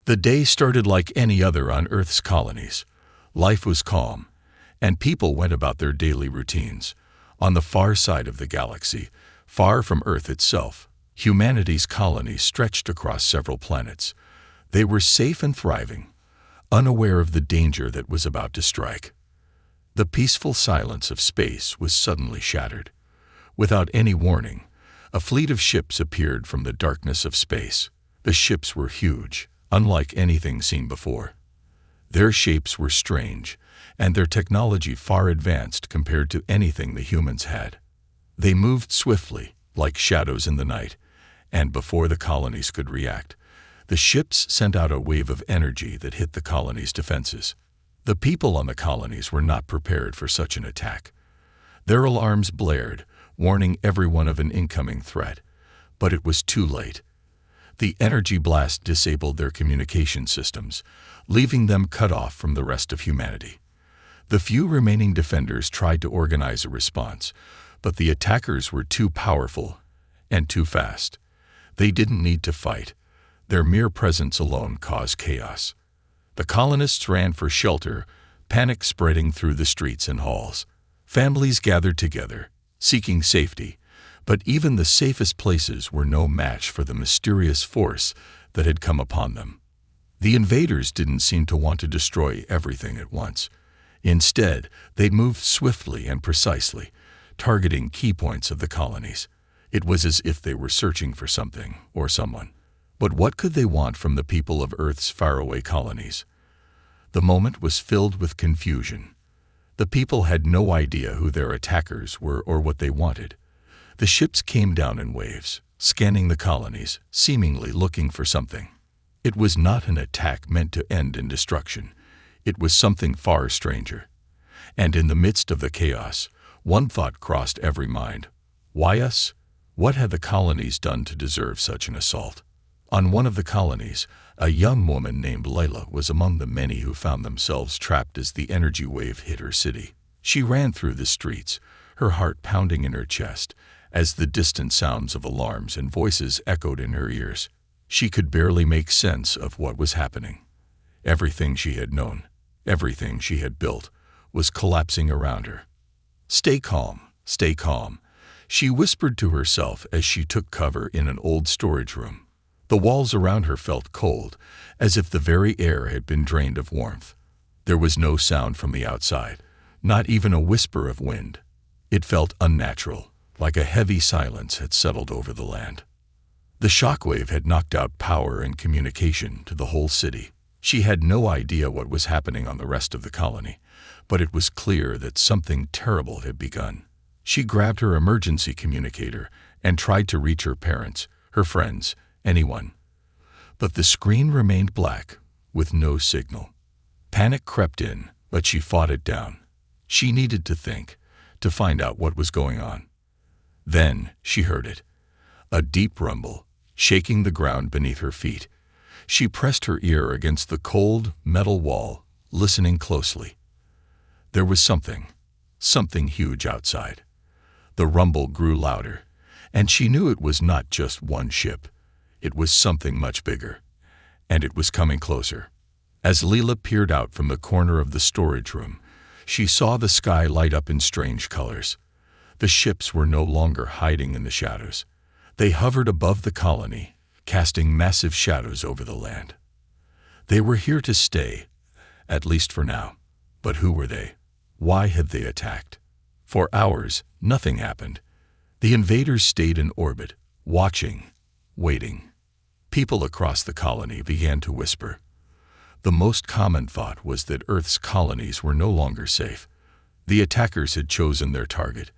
The day started like any other on Earth's colonies. Life was calm, and people went about their daily routines. On the far side of the galaxy, far from Earth itself, humanity's colonies stretched across several planets. They were safe and thriving, unaware of the danger that was about to strike. The peaceful silence of space was suddenly shattered. Without any warning, a fleet of ships appeared from the darkness of space. The ships were huge, unlike anything seen before. Their shapes were strange, and their technology far advanced compared to anything the humans had. They moved swiftly, like shadows in the night, and before the colonies could react, the ships sent out a wave of energy that hit the colonies' defenses. The people on the colonies were not prepared for such an attack. Their alarms blared, warning everyone of an incoming threat, but it was too late. The energy blast disabled their communication systems, leaving them cut off from the rest of humanity. The few remaining defenders tried to organize a response, but the attackers were too powerful and too fast. They didn't need to fight. Their mere presence alone caused chaos. The colonists ran for shelter, panic spreading through the streets and halls. Families gathered together, seeking safety, but even the safest places were no match for the mysterious force that had come upon them. The invaders didn't seem to want to destroy everything at once. Instead, they moved swiftly and precisely, targeting key points of the colonies. It was as if they were searching for something or someone. But what could they want from the people of Earth's faraway colonies? The moment was filled with confusion. The people had no idea who their attackers were or what they wanted. The ships came down in waves, scanning the colonies, seemingly looking for something. It was not an attack meant to end in destruction. It was something far stranger. And in the midst of the chaos, one thought crossed every mind. Why us? What had the colonies done to deserve such an assault? On one of the colonies, a young woman named Layla was among the many who found themselves trapped as the energy wave hit her city. She ran through the streets, her heart pounding in her chest, as the distant sounds of alarms and voices echoed in her ears. She could barely make sense of what was happening. Everything she had known, everything she had built, was collapsing around her. "Stay calm, stay calm," she whispered to herself as she took cover in an old storage room. The walls around her felt cold, as if the very air had been drained of warmth. There was no sound from the outside, not even a whisper of wind. It felt unnatural, like a heavy silence had settled over the land. The shockwave had knocked out power and communication to the whole city. She had no idea what was happening on the rest of the colony, but it was clear that something terrible had begun. She grabbed her emergency communicator and tried to reach her parents, her friends, anyone. But the screen remained black, with no signal. Panic crept in, but she fought it down. She needed to think, to find out what was going on. Then she heard it. A deep rumble, shaking the ground beneath her feet. She pressed her ear against the cold, metal wall, listening closely. There was something huge outside. The rumble grew louder, and she knew it was not just one ship. It was something much bigger, and it was coming closer. As Leela peered out from the corner of the storage room, she saw the sky light up in strange colors. The ships were no longer hiding in the shadows. They hovered above the colony, casting massive shadows over the land. They were here to stay, at least for now. But who were they? Why had they attacked? For hours, nothing happened. The invaders stayed in orbit, watching, waiting. People across the colony began to whisper. The most common thought was that Earth's colonies were no longer safe. The attackers had chosen their target,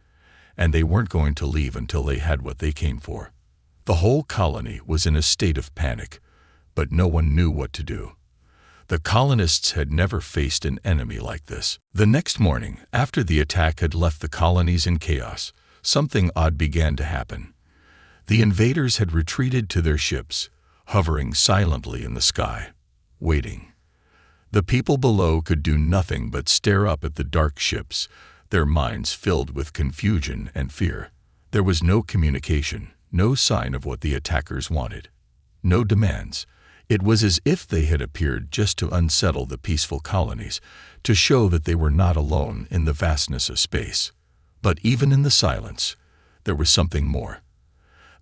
and they weren't going to leave until they had what they came for. The whole colony was in a state of panic, but no one knew what to do. The colonists had never faced an enemy like this. The next morning, after the attack had left the colonies in chaos, something odd began to happen. The invaders had retreated to their ships, hovering silently in the sky, waiting. The people below could do nothing but stare up at the dark ships, their minds filled with confusion and fear. There was no communication, no sign of what the attackers wanted. No demands, It was as if they had appeared just to unsettle the peaceful colonies, to show that they were not alone in the vastness of space. But even in the silence, there was something more.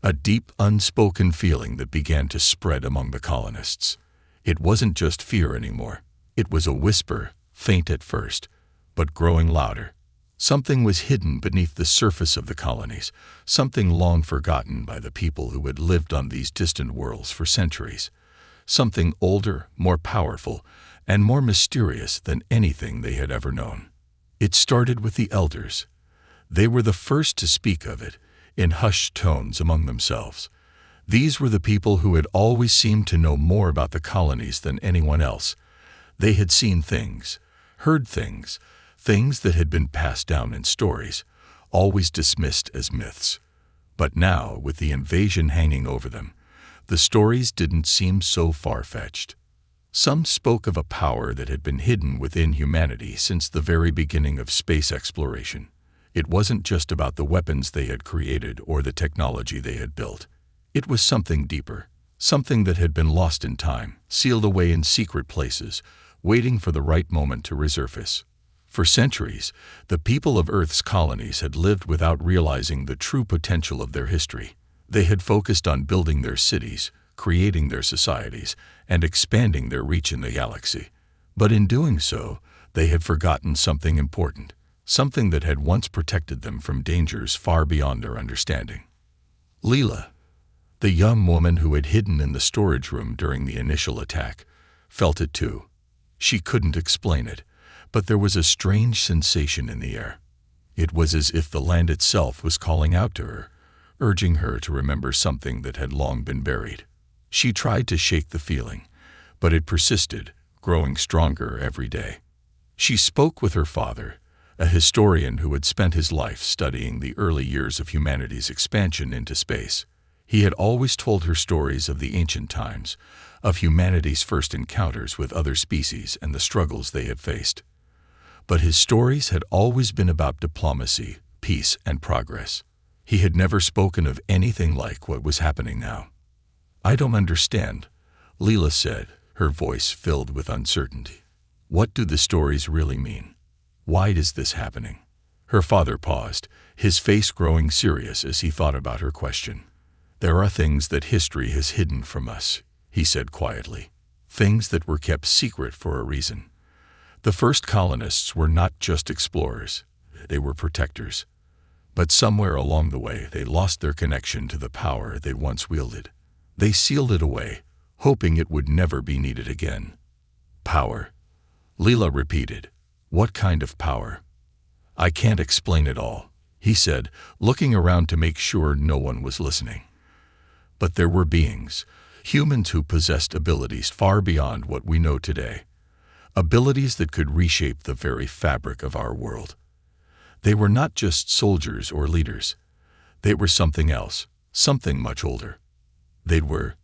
A deep, unspoken feeling that began to spread among the colonists. It wasn't just fear anymore. It was a whisper, faint at first, but growing louder. Something was hidden beneath the surface of the colonies, something long forgotten by the people who had lived on these distant worlds for centuries. Something older, more powerful, and more mysterious than anything they had ever known. It started with the elders. They were the first to speak of it, in hushed tones among themselves. These were the people who had always seemed to know more about the colonies than anyone else. They had seen things, heard things, things that had been passed down in stories, always dismissed as myths. But now, with the invasion hanging over them, the stories didn't seem so far-fetched. Some spoke of a power that had been hidden within humanity since the very beginning of space exploration. It wasn't just about the weapons they had created or the technology they had built. It was something deeper, something that had been lost in time, sealed away in secret places, waiting for the right moment to resurface. For centuries, the people of Earth's colonies had lived without realizing the true potential of their history. They had focused on building their cities, creating their societies, and expanding their reach in the galaxy. But in doing so, they had forgotten something important, something that had once protected them from dangers far beyond their understanding. Leela, the young woman who had hidden in the storage room during the initial attack, felt it too. She couldn't explain it, but there was a strange sensation in the air. It was as if the land itself was calling out to her, urging her to remember something that had long been buried. She tried to shake the feeling, but it persisted, growing stronger every day. She spoke with her father, a historian who had spent his life studying the early years of humanity's expansion into space. He had always told her stories of the ancient times, of humanity's first encounters with other species and the struggles they had faced. But his stories had always been about diplomacy, peace, and progress. He had never spoken of anything like what was happening now. "I don't understand," Leela said, her voice filled with uncertainty. "What do the stories really mean? Why is this happening?" Her father paused, his face growing serious as he thought about her question. "There are things that history has hidden from us," he said quietly. "Things that were kept secret for a reason. The first colonists were not just explorers, they were protectors. But somewhere along the way, they lost their connection to the power they once wielded. They sealed it away, hoping it would never be needed again." "Power," Leela repeated. "What kind of power?" "I can't explain it all," he said, looking around to make sure no one was listening. "But there were beings, humans who possessed abilities far beyond what we know today. Abilities that could reshape the very fabric of our world. They were not just soldiers or leaders. They were something else, something much older. They were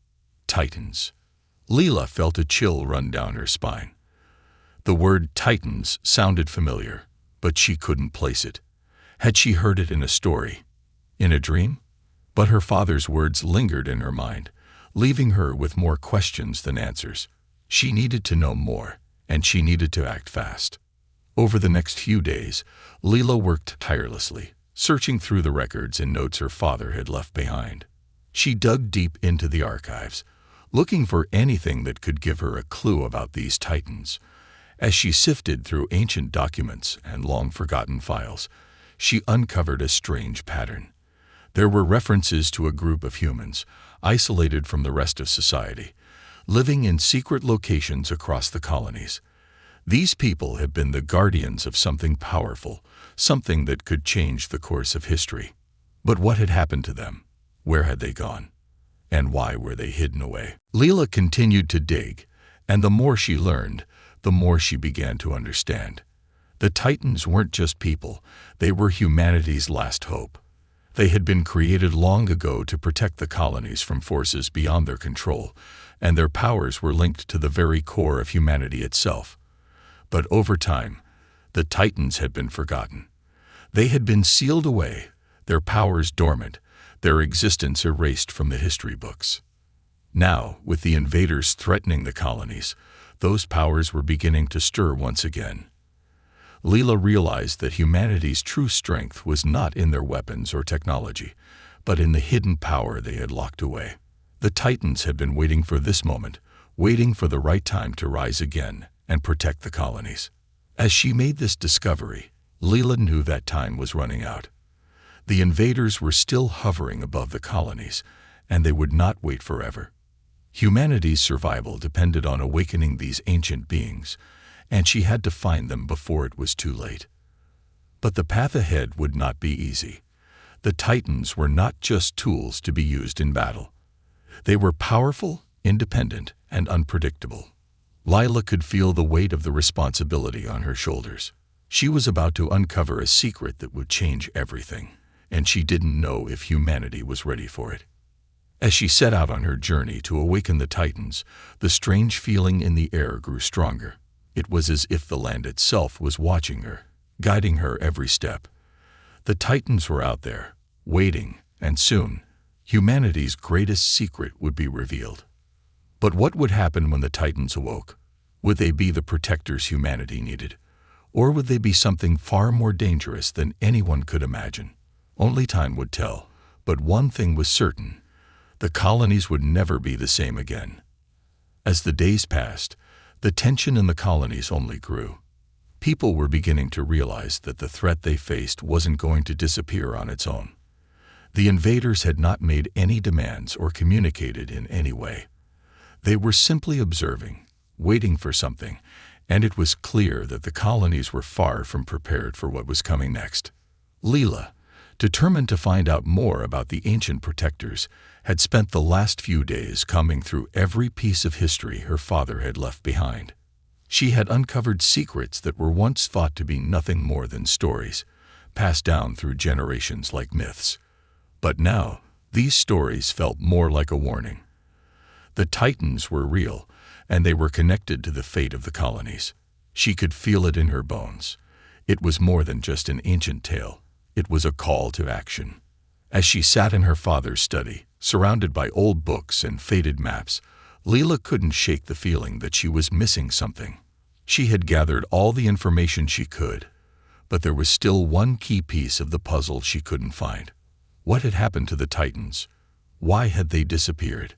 Titans." Leela felt a chill run down her spine. The word Titans sounded familiar, but she couldn't place it. Had she heard it in a story? In a dream? But her father's words lingered in her mind, leaving her with more questions than answers. She needed to know more, and she needed to act fast. Over the next few days, Leela worked tirelessly, searching through the records and notes her father had left behind. She dug deep into the archives, looking for anything that could give her a clue about these Titans. As she sifted through ancient documents and long-forgotten files, she uncovered a strange pattern. There were references to a group of humans, isolated from the rest of society, living in secret locations across the colonies. These people had been the guardians of something powerful, something that could change the course of history. But what had happened to them? Where had they gone? And why were they hidden away? Leela continued to dig, and the more she learned, the more she began to understand. The Titans weren't just people, they were humanity's last hope. They had been created long ago to protect the colonies from forces beyond their control, and their powers were linked to the very core of humanity itself. But over time, the Titans had been forgotten. They had been sealed away, their powers dormant, their existence erased from the history books. Now, with the invaders threatening the colonies, those powers were beginning to stir once again. Leela realized that humanity's true strength was not in their weapons or technology, but in the hidden power they had locked away. The Titans had been waiting for this moment, waiting for the right time to rise again and protect the colonies. As she made this discovery, Leela knew that time was running out. The invaders were still hovering above the colonies, and they would not wait forever. Humanity's survival depended on awakening these ancient beings, and she had to find them before it was too late. But the path ahead would not be easy. The Titans were not just tools to be used in battle. They were powerful, independent, and unpredictable. Leela could feel the weight of the responsibility on her shoulders. She was about to uncover a secret that would change everything, and she didn't know if humanity was ready for it. As she set out on her journey to awaken the Titans, the strange feeling in the air grew stronger. It was as if the land itself was watching her, guiding her every step. The Titans were out there, waiting, and soon, humanity's greatest secret would be revealed. But what would happen when the Titans awoke? Would they be the protectors humanity needed? Or would they be something far more dangerous than anyone could imagine? Only time would tell, but one thing was certain: the colonies would never be the same again. As the days passed, the tension in the colonies only grew. People were beginning to realize that the threat they faced wasn't going to disappear on its own. The invaders had not made any demands or communicated in any way. They were simply observing, waiting for something, and it was clear that the colonies were far from prepared for what was coming next. Leela, determined to find out more about the ancient protectors, had spent the last few days combing through every piece of history her father had left behind. She had uncovered secrets that were once thought to be nothing more than stories, passed down through generations like myths. But now, these stories felt more like a warning. The Titans were real, and they were connected to the fate of the colonies. She could feel it in her bones. It was more than just an ancient tale. It was a call to action. As she sat in her father's study, surrounded by old books and faded maps, Leela couldn't shake the feeling that she was missing something. She had gathered all the information she could, but there was still one key piece of the puzzle she couldn't find. What had happened to the Titans? Why had they disappeared?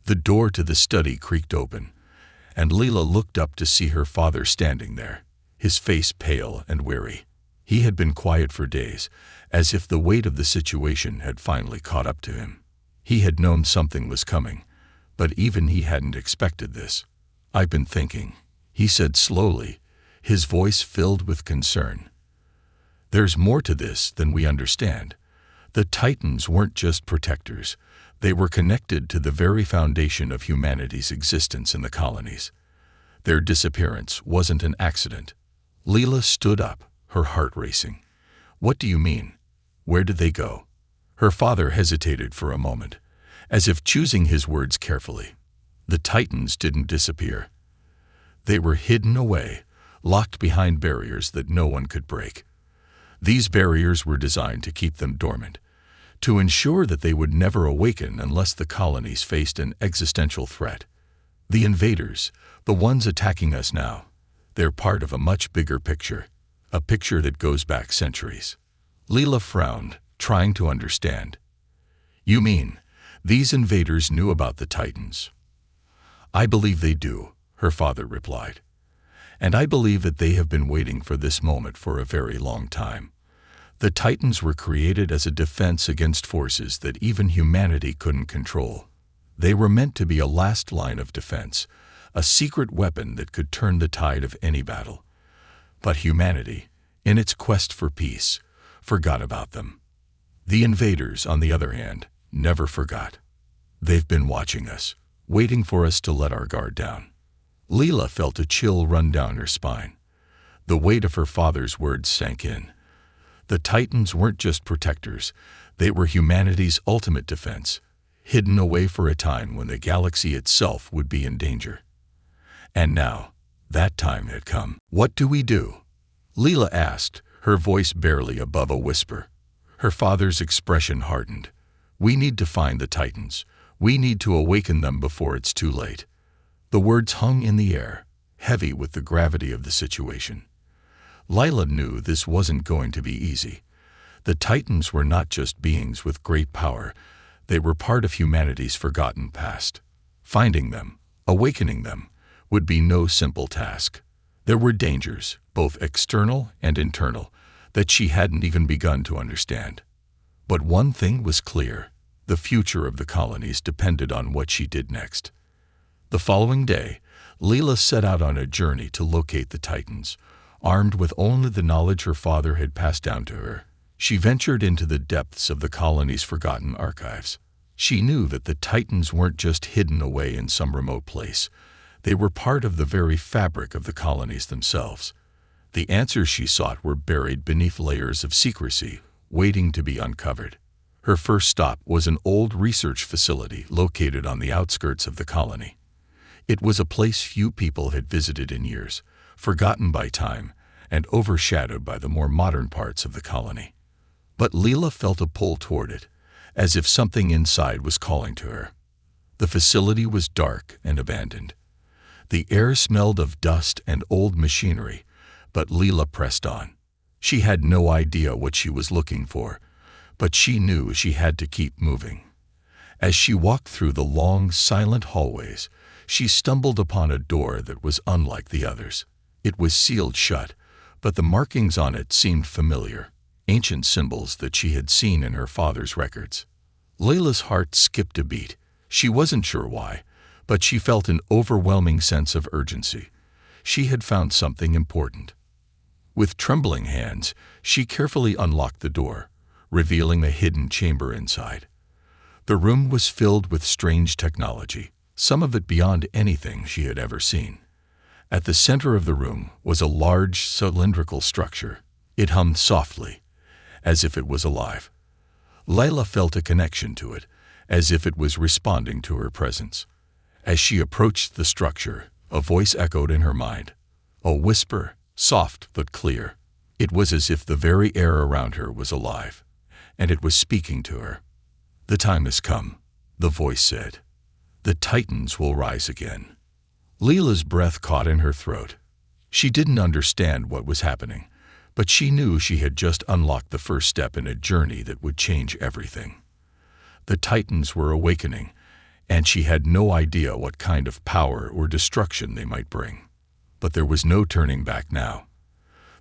The door to the study creaked open, and Leela looked up to see her father standing there, his face pale and weary. He had been quiet for days, as if the weight of the situation had finally caught up to him. He had known something was coming, but even he hadn't expected this. "I've been thinking," he said slowly, his voice filled with concern. "There's more to this than we understand. The Titans weren't just protectors. They were connected to the very foundation of humanity's existence in the colonies. Their disappearance wasn't an accident." Leela stood up, her heart racing. "What do you mean? Where did they go?" Her father hesitated for a moment, as if choosing his words carefully. The Titans didn't disappear. They were hidden away, locked behind barriers that no one could break. These barriers were designed to keep them dormant, to ensure that they would never awaken unless the colonies faced an existential threat. The invaders, the ones attacking us now, they're part of a much bigger picture, a picture that goes back centuries. Leela frowned, trying to understand. "You mean, these invaders knew about the Titans?" "I believe they do," her father replied. "And I believe that they have been waiting for this moment for a very long time. The Titans were created as a defense against forces that even humanity couldn't control. They were meant to be a last line of defense, a secret weapon that could turn the tide of any battle. But humanity, in its quest for peace, forgot about them. The invaders, on the other hand, never forgot. They've been watching us, waiting for us to let our guard down." Leela felt a chill run down her spine. The weight of her father's words sank in. The Titans weren't just protectors, they were humanity's ultimate defense, hidden away for a time when the galaxy itself would be in danger. And now, that time had come. "What do we do?" Leela asked, her voice barely above a whisper. Her father's expression hardened. "We need to find the Titans. We need to awaken them before it's too late." The words hung in the air, heavy with the gravity of the situation. Lila knew this wasn't going to be easy. The Titans were not just beings with great power, they were part of humanity's forgotten past. Finding them, awakening them, would be no simple task. There were dangers, both external and internal, that she hadn't even begun to understand. But one thing was clear: the future of the colonies depended on what she did next. The following day, Leela set out on a journey to locate the Titans. Armed with only the knowledge her father had passed down to her, she ventured into the depths of the colony's forgotten archives. She knew that the Titans weren't just hidden away in some remote place. They were part of the very fabric of the colonies themselves. The answers she sought were buried beneath layers of secrecy, waiting to be uncovered. Her first stop was an old research facility located on the outskirts of the colony. It was a place few people had visited in years, forgotten by time, and overshadowed by the more modern parts of the colony. But Leela felt a pull toward it, as if something inside was calling to her. The facility was dark and abandoned. The air smelled of dust and old machinery, but Leela pressed on. She had no idea what she was looking for, but she knew she had to keep moving. As she walked through the long, silent hallways, she stumbled upon a door that was unlike the others. It was sealed shut, but the markings on it seemed familiar, ancient symbols that she had seen in her father's records. Layla's heart skipped a beat. She wasn't sure why, but she felt an overwhelming sense of urgency. She had found something important. With trembling hands, she carefully unlocked the door, revealing a hidden chamber inside. The room was filled with strange technology, some of it beyond anything she had ever seen. At the center of the room was a large cylindrical structure. It hummed softly, as if it was alive. Layla felt a connection to it, as if it was responding to her presence. As she approached the structure, a voice echoed in her mind. A whisper, soft but clear. It was as if the very air around her was alive, and it was speaking to her. "The time has come," the voice said. "The Titans will rise again." Leela's breath caught in her throat. She didn't understand what was happening, but she knew she had just unlocked the first step in a journey that would change everything. The Titans were awakening, and she had no idea what kind of power or destruction they might bring. But there was no turning back now.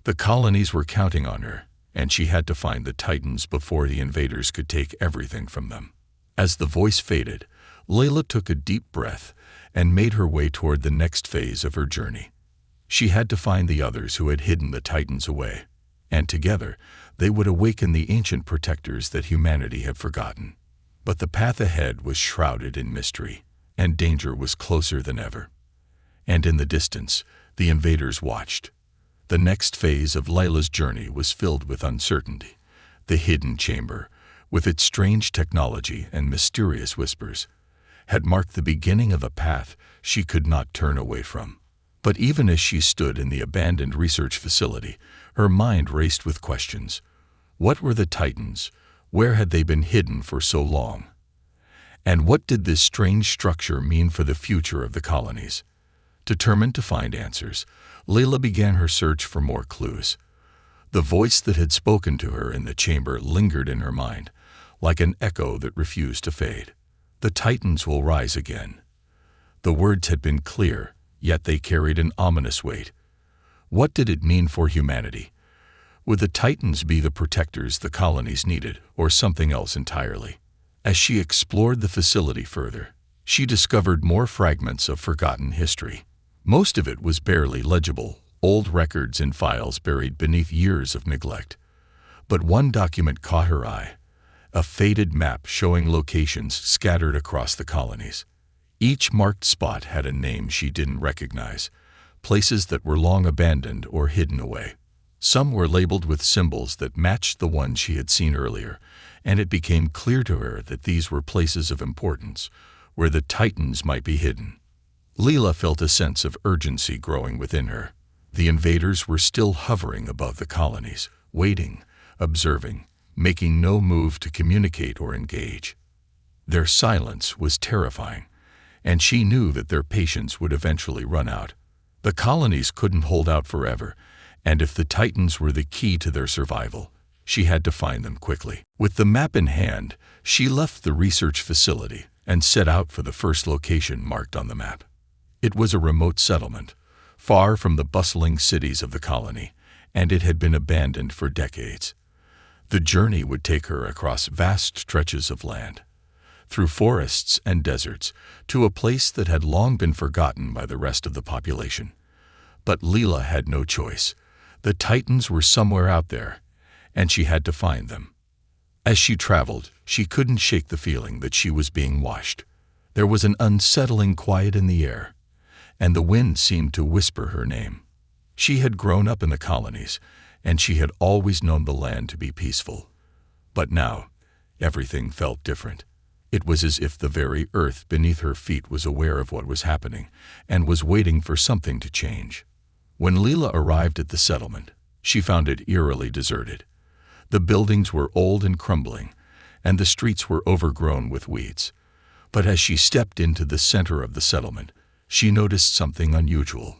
The colonies were counting on her, and she had to find the Titans before the invaders could take everything from them. As the voice faded, Layla took a deep breath and made her way toward the next phase of her journey. She had to find the others who had hidden the Titans away, and together they would awaken the ancient protectors that humanity had forgotten. But the path ahead was shrouded in mystery, and danger was closer than ever. And in the distance, the invaders watched. The next phase of Layla's journey was filled with uncertainty. The hidden chamber, with its strange technology and mysterious whispers, had marked the beginning of a path she could not turn away from. But even as she stood in the abandoned research facility, her mind raced with questions. What were the Titans? Where had they been hidden for so long? And what did this strange structure mean for the future of the colonies? Determined to find answers, Layla began her search for more clues. The voice that had spoken to her in the chamber lingered in her mind, like an echo that refused to fade. The Titans will rise again. The words had been clear, yet they carried an ominous weight. What did it mean for humanity? Would the Titans be the protectors the colonies needed, or something else entirely? As she explored the facility further, she discovered more fragments of forgotten history. Most of it was barely legible, old records and files buried beneath years of neglect. But one document caught her eye, a faded map showing locations scattered across the colonies. Each marked spot had a name she didn't recognize, places that were long abandoned or hidden away. Some were labeled with symbols that matched the ones she had seen earlier, and it became clear to her that these were places of importance, where the Titans might be hidden. Leela felt a sense of urgency growing within her. The invaders were still hovering above the colonies, waiting, observing, making no move to communicate or engage. Their silence was terrifying, and she knew that their patience would eventually run out. The colonies couldn't hold out forever, and if the Titans were the key to their survival, she had to find them quickly. With the map in hand, she left the research facility and set out for the first location marked on the map. It was a remote settlement, far from the bustling cities of the colony, and it had been abandoned for decades. The journey would take her across vast stretches of land, through forests and deserts, to a place that had long been forgotten by the rest of the population. But Leela had no choice. The Titans were somewhere out there, and she had to find them. As she traveled, she couldn't shake the feeling that she was being watched. There was an unsettling quiet in the air, and the wind seemed to whisper her name. She had grown up in the colonies, and she had always known the land to be peaceful. But now, everything felt different. It was as if the very earth beneath her feet was aware of what was happening and was waiting for something to change. When Leela arrived at the settlement, she found it eerily deserted. The buildings were old and crumbling, and the streets were overgrown with weeds. But as she stepped into the center of the settlement, she noticed something unusual.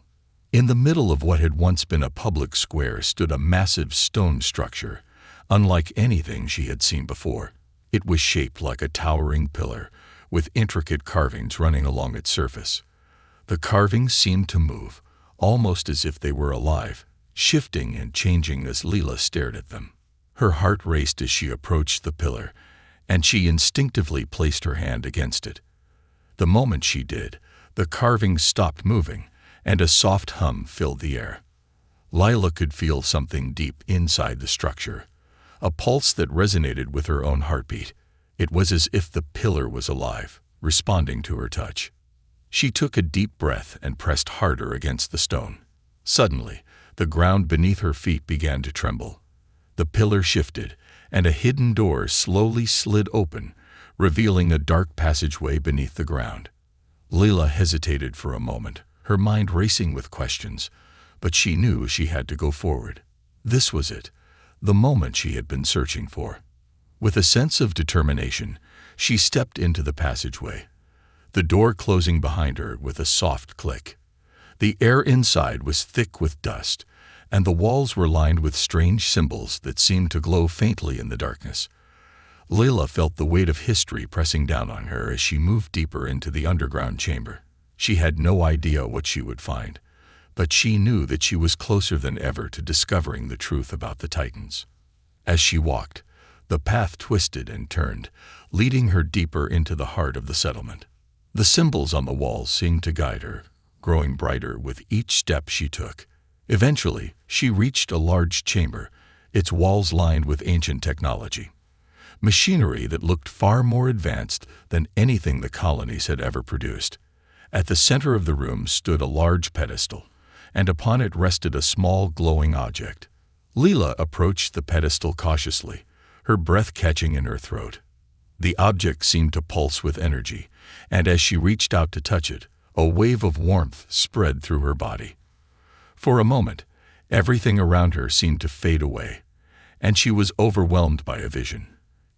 In the middle of what had once been a public square stood a massive stone structure, unlike anything she had seen before. It was shaped like a towering pillar, with intricate carvings running along its surface. The carvings seemed to move, almost as if they were alive, shifting and changing as Leela stared at them. Her heart raced as she approached the pillar, and she instinctively placed her hand against it. The moment she did, the carvings stopped moving, and a soft hum filled the air. Leela could feel something deep inside the structure, a pulse that resonated with her own heartbeat. It was as if the pillar was alive, responding to her touch. She took a deep breath and pressed harder against the stone. Suddenly, the ground beneath her feet began to tremble. The pillar shifted, and a hidden door slowly slid open, revealing a dark passageway beneath the ground. Leela hesitated for a moment, her mind racing with questions, but she knew she had to go forward. This was it, the moment she had been searching for. With a sense of determination, she stepped into the passageway, the door closing behind her with a soft click. The air inside was thick with dust, and the walls were lined with strange symbols that seemed to glow faintly in the darkness. Leela felt the weight of history pressing down on her as she moved deeper into the underground chamber. She had no idea what she would find, but she knew that she was closer than ever to discovering the truth about the Titans. As she walked, the path twisted and turned, leading her deeper into the heart of the settlement. The symbols on the walls seemed to guide her, growing brighter with each step she took. Eventually, she reached a large chamber, its walls lined with ancient technology. Machinery that looked far more advanced than anything the colonies had ever produced. At the center of the room stood a large pedestal, and upon it rested a small glowing object. Leela approached the pedestal cautiously, her breath catching in her throat. The object seemed to pulse with energy, and as she reached out to touch it, a wave of warmth spread through her body. For a moment, everything around her seemed to fade away, and she was overwhelmed by a vision.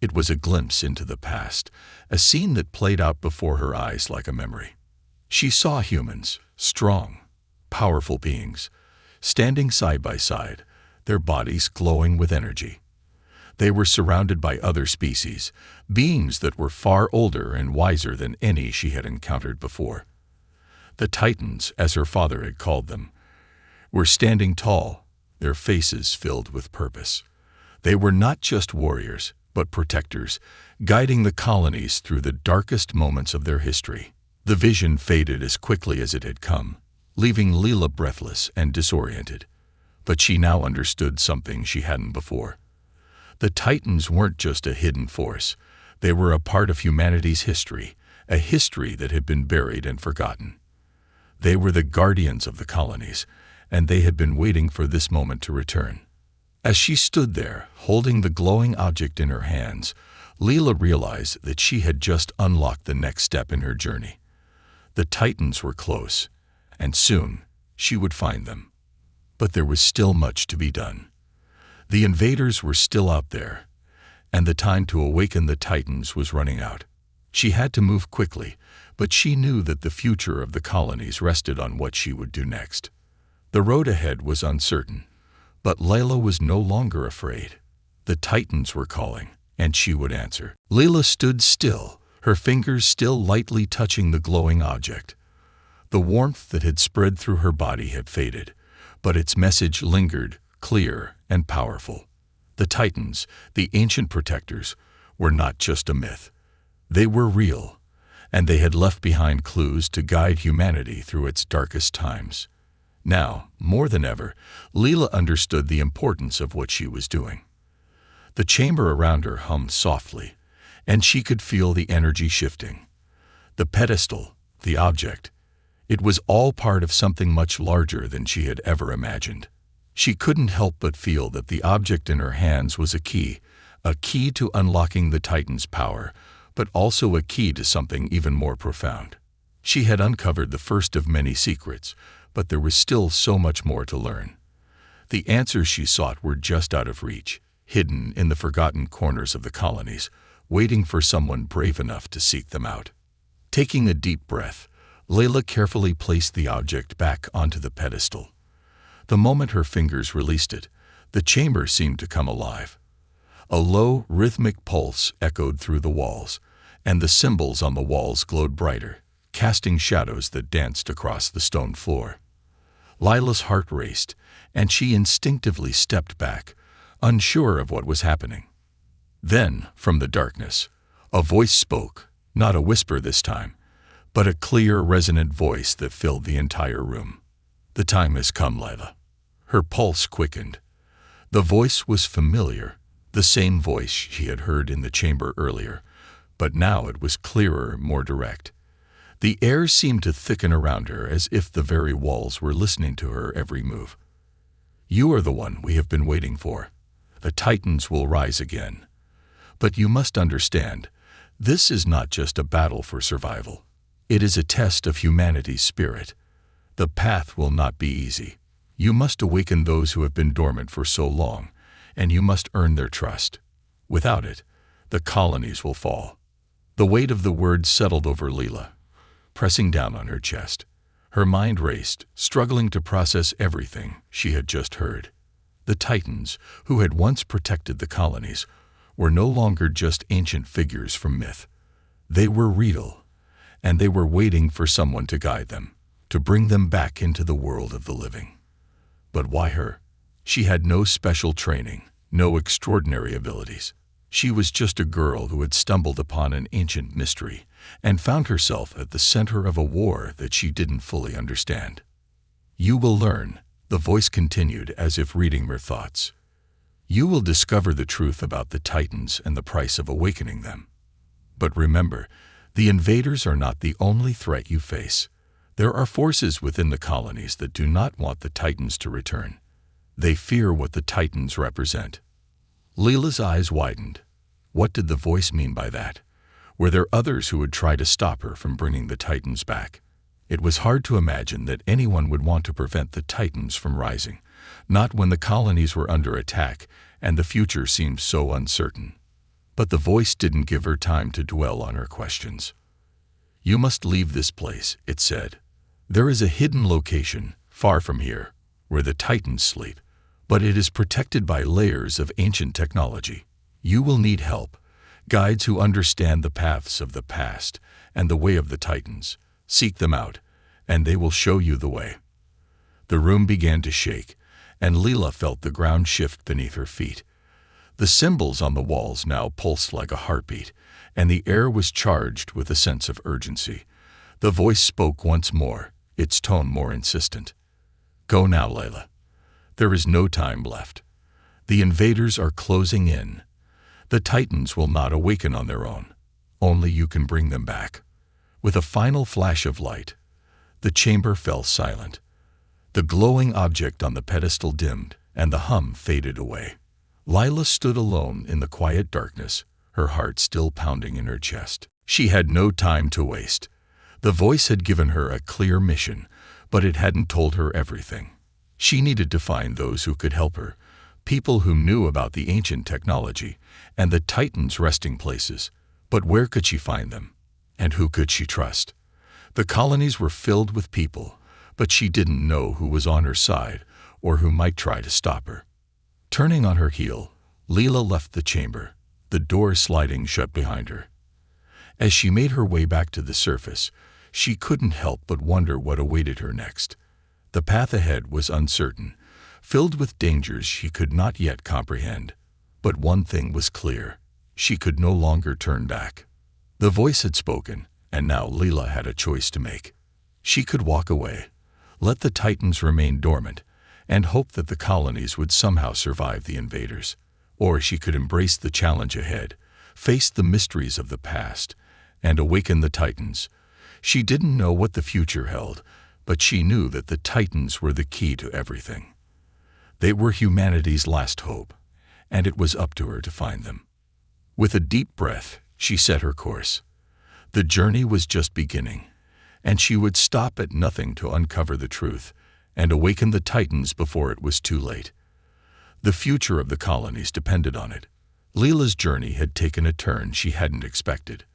It was a glimpse into the past, a scene that played out before her eyes like a memory. She saw humans, strong, powerful beings, standing side by side, their bodies glowing with energy. They were surrounded by other species, beings that were far older and wiser than any she had encountered before. The Titans, as her father had called them, were standing tall, their faces filled with purpose. They were not just warriors, but protectors, guiding the colonies through the darkest moments of their history. The vision faded as quickly as it had come, leaving Leela breathless and disoriented. But she now understood something she hadn't before. The Titans weren't just a hidden force. They were a part of humanity's history, a history that had been buried and forgotten. They were the guardians of the colonies, and they had been waiting for this moment to return. As she stood there, holding the glowing object in her hands, Leela realized that she had just unlocked the next step in her journey. The Titans were close, and soon she would find them. But there was still much to be done. The invaders were still out there, and the time to awaken the Titans was running out. She had to move quickly, but she knew that the future of the colonies rested on what she would do next. The road ahead was uncertain, but Layla was no longer afraid. The Titans were calling, and she would answer. Layla stood still, her fingers still lightly touching the glowing object. The warmth that had spread through her body had faded, but its message lingered, clear and powerful. The Titans, the ancient protectors, were not just a myth. They were real, and they had left behind clues to guide humanity through its darkest times. Now, more than ever, Leela understood the importance of what she was doing. The chamber around her hummed softly, and she could feel the energy shifting. The pedestal, the object, it was all part of something much larger than she had ever imagined. She couldn't help but feel that the object in her hands was a key to unlocking the Titan's power, but also a key to something even more profound. She had uncovered the first of many secrets, but there was still so much more to learn. The answers she sought were just out of reach, hidden in the forgotten corners of the colonies, waiting for someone brave enough to seek them out. Taking a deep breath, Layla carefully placed the object back onto the pedestal. The moment her fingers released it, the chamber seemed to come alive. A low, rhythmic pulse echoed through the walls, and the symbols on the walls glowed brighter, casting shadows that danced across the stone floor. Lila's heart raced, and she instinctively stepped back, unsure of what was happening. Then, from the darkness, a voice spoke, not a whisper this time, but a clear, resonant voice that filled the entire room. "The time has come, Lila." Her pulse quickened. The voice was familiar, the same voice she had heard in the chamber earlier, but now it was clearer, more direct. The air seemed to thicken around her as if the very walls were listening to her every move. "You are the one we have been waiting for. The Titans will rise again. But you must understand, this is not just a battle for survival. It is a test of humanity's spirit. The path will not be easy. You must awaken those who have been dormant for so long, and you must earn their trust. Without it, the colonies will fall." The weight of the words settled over Leela, pressing down on her chest. Her mind raced, struggling to process everything she had just heard. The Titans, who had once protected the colonies, were no longer just ancient figures from myth. They were real, and they were waiting for someone to guide them, to bring them back into the world of the living. But why her? She had no special training, no extraordinary abilities. She was just a girl who had stumbled upon an ancient mystery and found herself at the center of a war that she didn't fully understand. "You will learn," the voice continued as if reading her thoughts. "You will discover the truth about the Titans and the price of awakening them. But remember, the invaders are not the only threat you face. There are forces within the colonies that do not want the Titans to return. They fear what the Titans represent." Leela's eyes widened. What did the voice mean by that? Were there others who would try to stop her from bringing the Titans back? It was hard to imagine that anyone would want to prevent the Titans from rising, not when the colonies were under attack and the future seemed so uncertain. But the voice didn't give her time to dwell on her questions. "You must leave this place," it said. "There is a hidden location, far from here, where the Titans sleep, but it is protected by layers of ancient technology. You will need help, guides who understand the paths of the past and the way of the Titans. Seek them out, and they will show you the way." The room began to shake, and Leela felt the ground shift beneath her feet. The symbols on the walls now pulsed like a heartbeat, and the air was charged with a sense of urgency. The voice spoke once more, its tone more insistent. "Go now, Layla. There is no time left. The invaders are closing in. The Titans will not awaken on their own. Only you can bring them back." With a final flash of light, the chamber fell silent. The glowing object on the pedestal dimmed, and the hum faded away. Lila stood alone in the quiet darkness, her heart still pounding in her chest. She had no time to waste. The voice had given her a clear mission, but it hadn't told her everything. She needed to find those who could help her, people who knew about the ancient technology and the Titans' resting places. But where could she find them? And who could she trust? The colonies were filled with people, but she didn't know who was on her side or who might try to stop her. Turning on her heel, Leela left the chamber, the door sliding shut behind her. As she made her way back to the surface, she couldn't help but wonder what awaited her next. The path ahead was uncertain, filled with dangers she could not yet comprehend. But one thing was clear: she could no longer turn back. The voice had spoken, and now Leela had a choice to make. She could walk away, let the Titans remain dormant, and hope that the colonies would somehow survive the invaders. Or she could embrace the challenge ahead, face the mysteries of the past, and awaken the Titans. She didn't know what the future held, but she knew that the Titans were the key to everything. They were humanity's last hope, and it was up to her to find them. With a deep breath, she set her course. The journey was just beginning, and she would stop at nothing to uncover the truth and awaken the Titans before it was too late. The future of the colonies depended on it. Leela's journey had taken a turn she hadn't expected.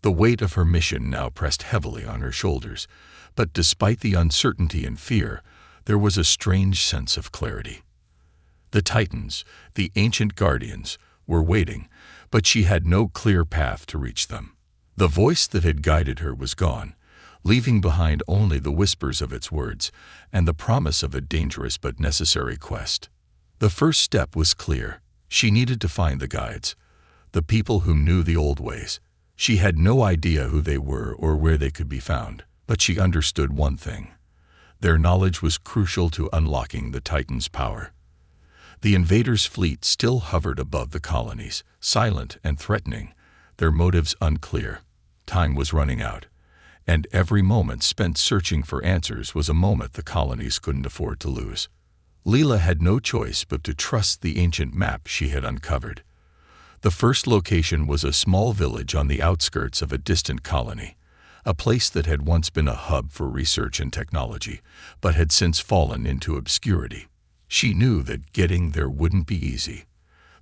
The weight of her mission now pressed heavily on her shoulders, but despite the uncertainty and fear, there was a strange sense of clarity. The Titans, the ancient guardians, were waiting, but she had no clear path to reach them. The voice that had guided her was gone, leaving behind only the whispers of its words and the promise of a dangerous but necessary quest. The first step was clear. She needed to find the guides, the people who knew the old ways. She had no idea who they were or where they could be found, but she understood one thing: their knowledge was crucial to unlocking the Titans' power. The invaders' fleet still hovered above the colonies, silent and threatening, their motives unclear. Time was running out, and every moment spent searching for answers was a moment the colonies couldn't afford to lose. Leela had no choice but to trust the ancient map she had uncovered. The first location was a small village on the outskirts of a distant colony, a place that had once been a hub for research and technology, but had since fallen into obscurity. She knew that getting there wouldn't be easy.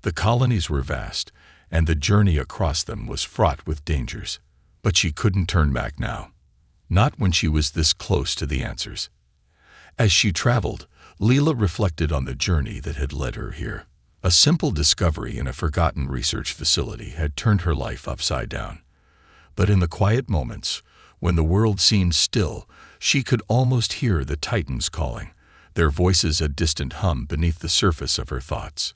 The colonies were vast, and the journey across them was fraught with dangers. But she couldn't turn back now. Not when she was this close to the answers. As she traveled, Leela reflected on the journey that had led her here. A simple discovery in a forgotten research facility had turned her life upside down. But in the quiet moments, when the world seemed still, she could almost hear the Titans calling, their voices a distant hum beneath the surface of her thoughts.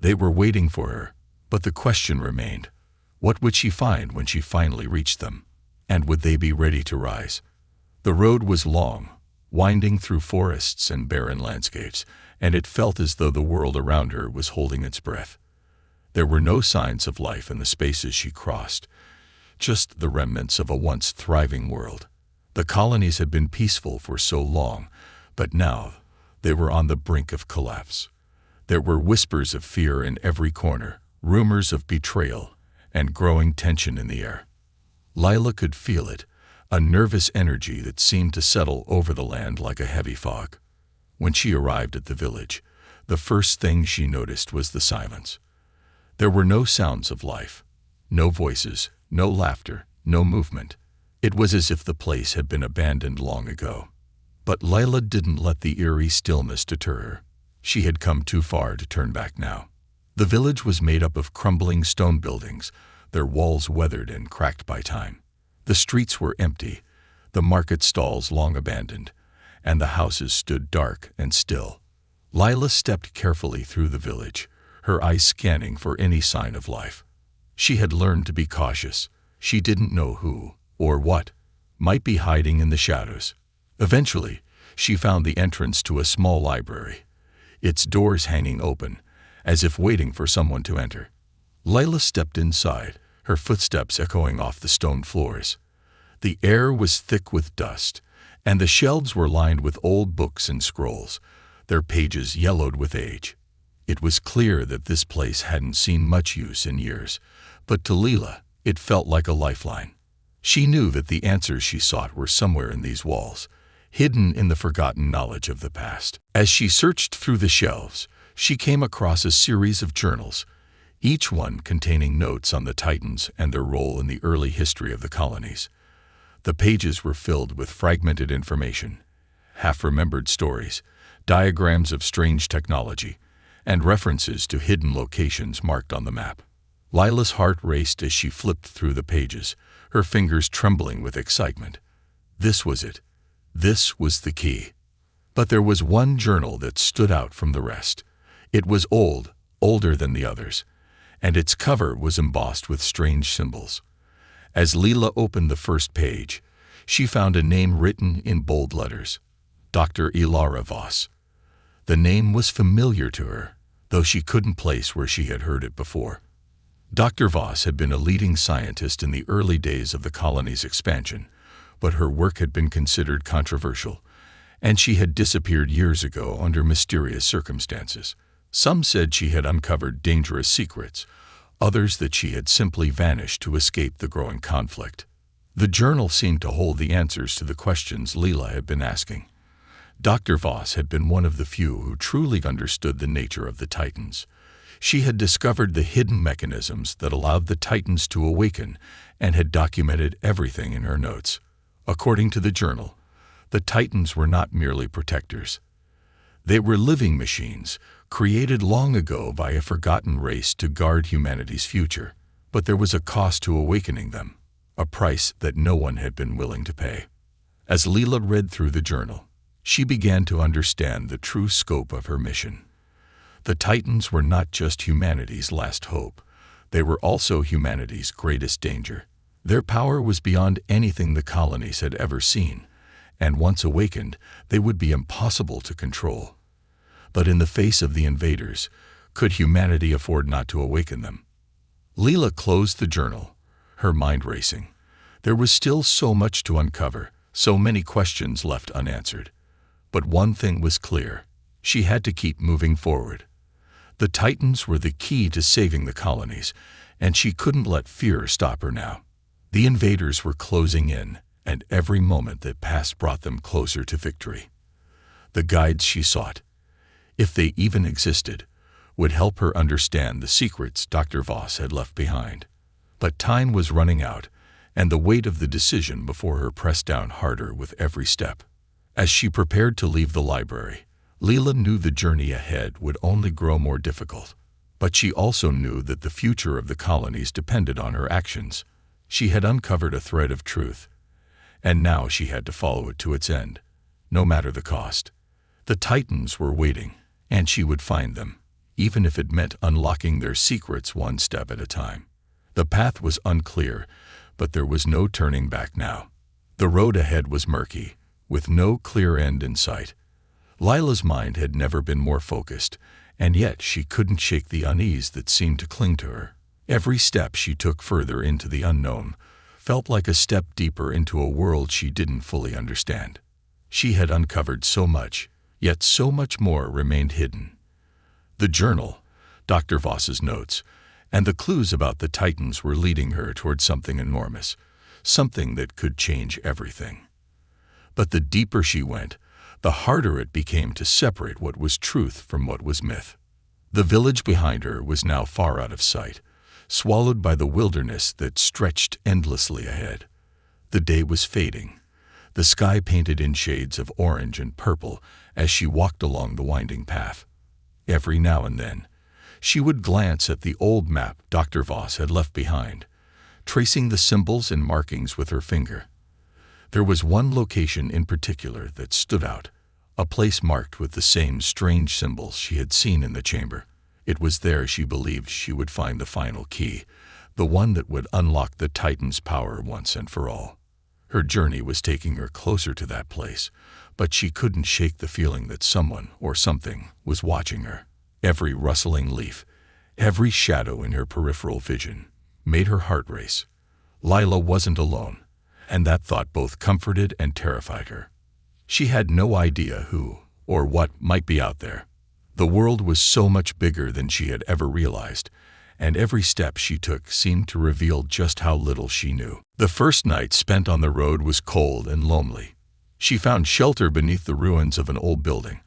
They were waiting for her, but the question remained: what would she find when she finally reached them? And would they be ready to rise? The road was long, winding through forests and barren landscapes, and it felt as though the world around her was holding its breath. There were no signs of life in the spaces she crossed, just the remnants of a once thriving world. The colonies had been peaceful for so long, but now they were on the brink of collapse. There were whispers of fear in every corner, rumors of betrayal, and growing tension in the air. Leela could feel it, a nervous energy that seemed to settle over the land like a heavy fog. When she arrived at the village, the first thing she noticed was the silence. There were no sounds of life, no voices, no laughter, no movement. It was as if the place had been abandoned long ago. But Leela didn't let the eerie stillness deter her. She had come too far to turn back now. The village was made up of crumbling stone buildings, their walls weathered and cracked by time. The streets were empty, the market stalls long abandoned, and the houses stood dark and still. Leela stepped carefully through the village, her eyes scanning for any sign of life. She had learned to be cautious. She didn't know who, or what, might be hiding in the shadows. Eventually, she found the entrance to a small library, its doors hanging open, as if waiting for someone to enter. Leela stepped inside, her footsteps echoing off the stone floors. The air was thick with dust, and the shelves were lined with old books and scrolls, their pages yellowed with age. It was clear that this place hadn't seen much use in years, but to Leela, it felt like a lifeline. She knew that the answers she sought were somewhere in these walls, hidden in the forgotten knowledge of the past. As she searched through the shelves, she came across a series of journals, each one containing notes on the Titans and their role in the early history of the colonies. The pages were filled with fragmented information, half-remembered stories, diagrams of strange technology, and references to hidden locations marked on the map. Lila's heart raced as she flipped through the pages, her fingers trembling with excitement. This was it. This was the key. But there was one journal that stood out from the rest. It was old, older than the others, and its cover was embossed with strange symbols. As Lila opened the first page, she found a name written in bold letters: Dr. Ilara Voss. The name was familiar to her, though she couldn't place where she had heard it before. Dr. Voss had been a leading scientist in the early days of the colony's expansion, but her work had been considered controversial, and she had disappeared years ago under mysterious circumstances. Some said she had uncovered dangerous secrets, others that she had simply vanished to escape the growing conflict. The journal seemed to hold the answers to the questions Lila had been asking. Dr. Voss had been one of the few who truly understood the nature of the Titans. She had discovered the hidden mechanisms that allowed the Titans to awaken and had documented everything in her notes. According to the journal, the Titans were not merely protectors. They were living machines, created long ago by a forgotten race to guard humanity's future. But there was a cost to awakening them, a price that no one had been willing to pay. As Lila read through the journal, she began to understand the true scope of her mission. The Titans were not just humanity's last hope. They were also humanity's greatest danger. Their power was beyond anything the colonies had ever seen, and once awakened, they would be impossible to control. But in the face of the invaders, could humanity afford not to awaken them? Lila closed the journal, her mind racing. There was still so much to uncover, so many questions left unanswered. But one thing was clear: she had to keep moving forward. The Titans were the key to saving the colonies, and she couldn't let fear stop her now. The invaders were closing in, and every moment that passed brought them closer to victory. The guides she sought, if they even existed, would help her understand the secrets Dr. Voss had left behind. But time was running out, and the weight of the decision before her pressed down harder with every step. As she prepared to leave the library, Lila knew the journey ahead would only grow more difficult. But she also knew that the future of the colonies depended on her actions. She had uncovered a thread of truth, and now she had to follow it to its end, no matter the cost. The Titans were waiting, and she would find them, even if it meant unlocking their secrets one step at a time. The path was unclear, but there was no turning back now. The road ahead was murky, with no clear end in sight. Lila's mind had never been more focused, and yet she couldn't shake the unease that seemed to cling to her. Every step she took further into the unknown felt like a step deeper into a world she didn't fully understand. She had uncovered so much, yet so much more remained hidden. The journal, Dr. Voss's notes, and the clues about the Titans were leading her toward something enormous, something that could change everything. But the deeper she went, the harder it became to separate what was truth from what was myth. The village behind her was now far out of sight, swallowed by the wilderness that stretched endlessly ahead. The day was fading, the sky painted in shades of orange and purple as she walked along the winding path. Every now and then, she would glance at the old map Dr. Voss had left behind, tracing the symbols and markings with her finger. There was one location in particular that stood out, a place marked with the same strange symbols she had seen in the chamber. It was there she believed she would find the final key, the one that would unlock the Titan's power once and for all. Her journey was taking her closer to that place, but she couldn't shake the feeling that someone or something was watching her. Every rustling leaf, every shadow in her peripheral vision, made her heart race. Lila wasn't alone, and that thought both comforted and terrified her. She had no idea who or what might be out there. The world was so much bigger than she had ever realized, and every step she took seemed to reveal just how little she knew. The first night spent on the road was cold and lonely. She found shelter beneath the ruins of an old building,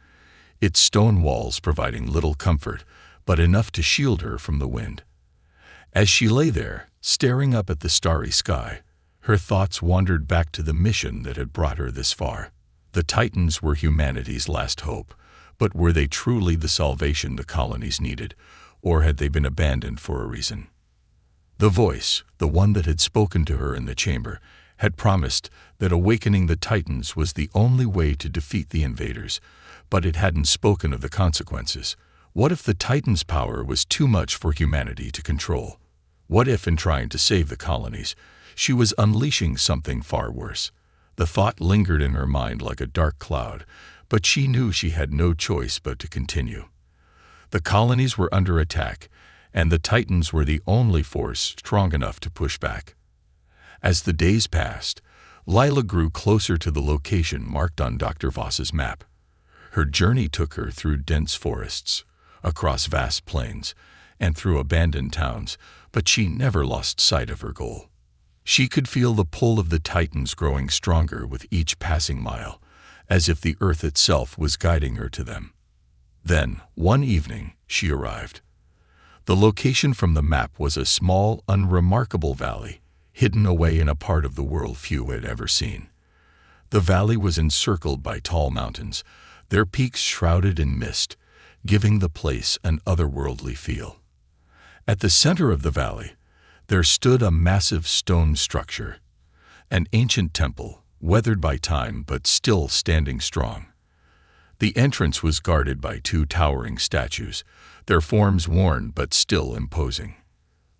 its stone walls providing little comfort, but enough to shield her from the wind. As she lay there, staring up at the starry sky, her thoughts wandered back to the mission that had brought her this far. The Titans were humanity's last hope, but were they truly the salvation the colonies needed, or had they been abandoned for a reason? The voice, the one that had spoken to her in the chamber, had promised that awakening the Titans was the only way to defeat the invaders, but it hadn't spoken of the consequences. What if the Titans' power was too much for humanity to control? What if, in trying to save the colonies, she was unleashing something far worse? The thought lingered in her mind like a dark cloud, but she knew she had no choice but to continue. The colonies were under attack, and the Titans were the only force strong enough to push back. As the days passed, Lila grew closer to the location marked on Dr. Voss's map. Her journey took her through dense forests, across vast plains, and through abandoned towns, but she never lost sight of her goal. She could feel the pull of the Titans growing stronger with each passing mile, as if the earth itself was guiding her to them. Then, one evening, she arrived. The location from the map was a small, unremarkable valley, hidden away in a part of the world few had ever seen. The valley was encircled by tall mountains, their peaks shrouded in mist, giving the place an otherworldly feel. At the center of the valley, there stood a massive stone structure, an ancient temple, weathered by time but still standing strong. The entrance was guarded by two towering statues, their forms worn but still imposing.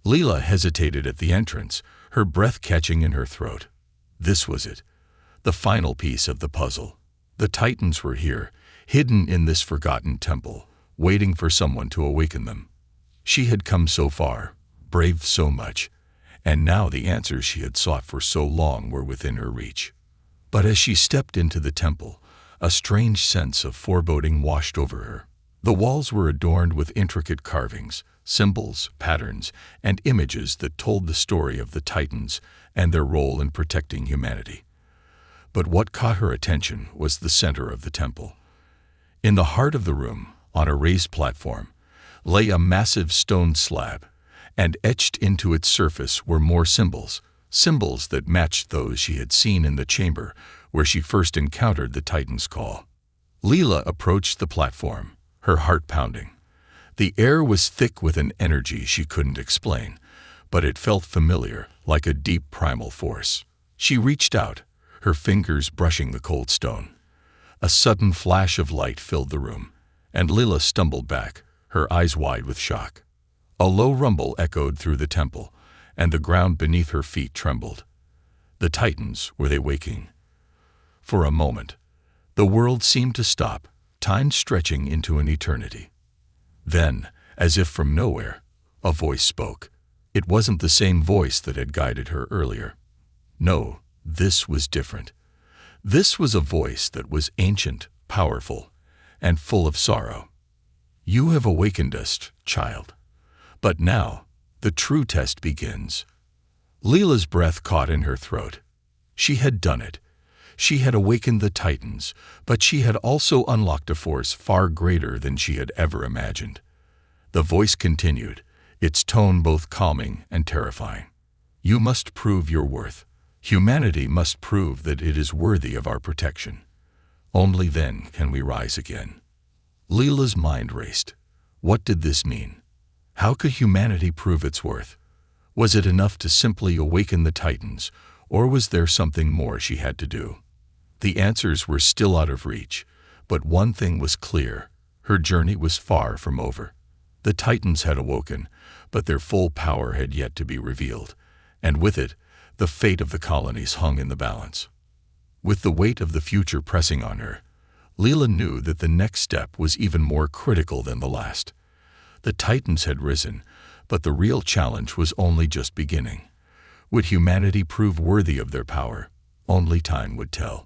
Lila hesitated at the entrance, her breath catching in her throat. This was it, the final piece of the puzzle. The Titans were here, hidden in this forgotten temple, waiting for someone to awaken them. She had come so far, braved so much, and now the answers she had sought for so long were within her reach. But as she stepped into the temple, a strange sense of foreboding washed over her. The walls were adorned with intricate carvings, symbols, patterns, and images that told the story of the Titans and their role in protecting humanity. But what caught her attention was the center of the temple. In the heart of the room, on a raised platform, lay a massive stone slab, and etched into its surface were more symbols, symbols that matched those she had seen in the chamber where she first encountered the Titan's call. Lila approached the platform, her heart pounding. The air was thick with an energy she couldn't explain, but it felt familiar, like a deep primal force. She reached out, her fingers brushing the cold stone. A sudden flash of light filled the room, and Lila stumbled back, her eyes wide with shock. A low rumble echoed through the temple, and the ground beneath her feet trembled. The Titans, were they waking? For a moment, the world seemed to stop, time stretching into an eternity. Then, as if from nowhere, a voice spoke. It wasn't the same voice that had guided her earlier. No, this was different. This was a voice that was ancient, powerful, and full of sorrow. "You have awakened us, child. But now, the true test begins." Lila's breath caught in her throat. She had done it. She had awakened the Titans, but she had also unlocked a force far greater than she had ever imagined. The voice continued, its tone both calming and terrifying. "You must prove your worth. Humanity must prove that it is worthy of our protection. Only then can we rise again." Lila's mind raced. What did this mean? How could humanity prove its worth? Was it enough to simply awaken the Titans, or was there something more she had to do? The answers were still out of reach, but one thing was clear: her journey was far from over. The Titans had awoken, but their full power had yet to be revealed, and with it, the fate of the colonies hung in the balance. With the weight of the future pressing on her, Lila knew that the next step was even more critical than the last. The Titans had risen, but the real challenge was only just beginning. Would humanity prove worthy of their power? Only time would tell.